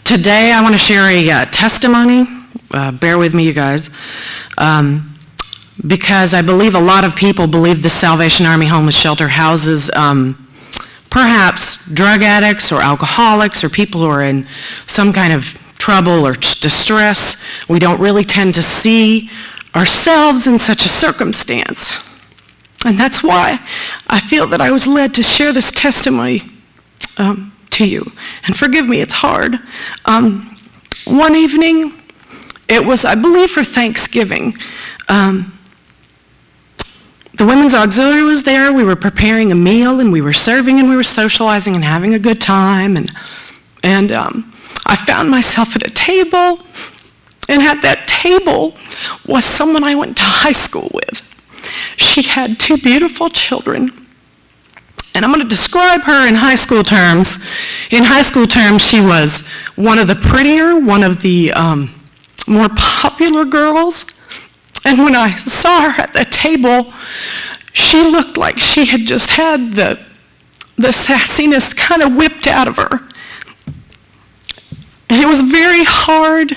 Today I want to share a testimony. Bear with me, you guys, because I believe a lot of people believe the Salvation Army Homeless Shelter houses perhaps drug addicts or alcoholics or people who are in some kind of trouble or distress. We don't really tend to see ourselves in such a circumstance. And that's why I feel that I was led to share this testimony to you. And forgive me, it's hard. One evening, it was, I believe, for Thanksgiving. The Women's Auxiliary was there. We were preparing a meal, and we were serving, and we were socializing and having a good time. And I found myself at a table, and at that table was someone I went to high school with. She had two beautiful children. And I'm going to describe her in high school terms. In high school terms, she was one of the prettier, one of the more popular girls. And when I saw her at the table, she looked like she had just had the sassiness kind of whipped out of her. And it was very hard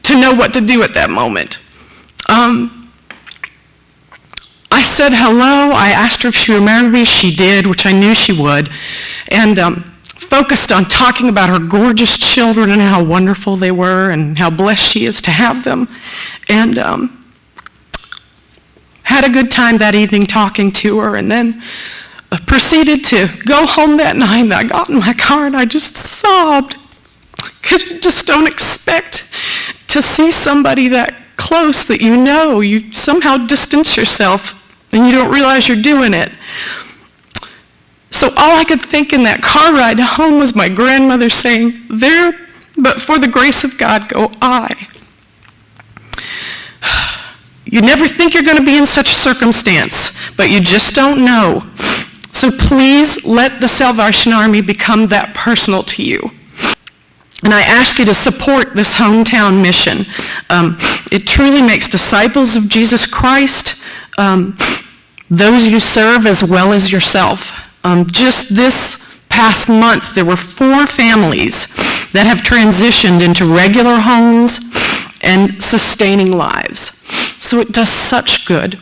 to know what to do at that moment. I said hello. I asked her if she remembered me. She did, which I knew she would, and focused on talking about her gorgeous children and how wonderful they were and how blessed she is to have them, and had a good time that evening talking to her, and then proceeded to go home that night. And I got in my car and I just sobbed, because you just don't expect to see somebody that close that you somehow distance yourself and you don't realize you're doing it. So all I could think in that car ride home was my grandmother saying, "There, but for the grace of God go I." You never think you're going to be in such a circumstance, but you just don't know. So please let the Salvation Army become that personal to you. And I ask you to support this hometown mission. It truly makes disciples of Jesus Christ, those you serve as well as yourself. Just this past month, there were 4 families that have transitioned into regular homes and sustaining lives. So it does such good.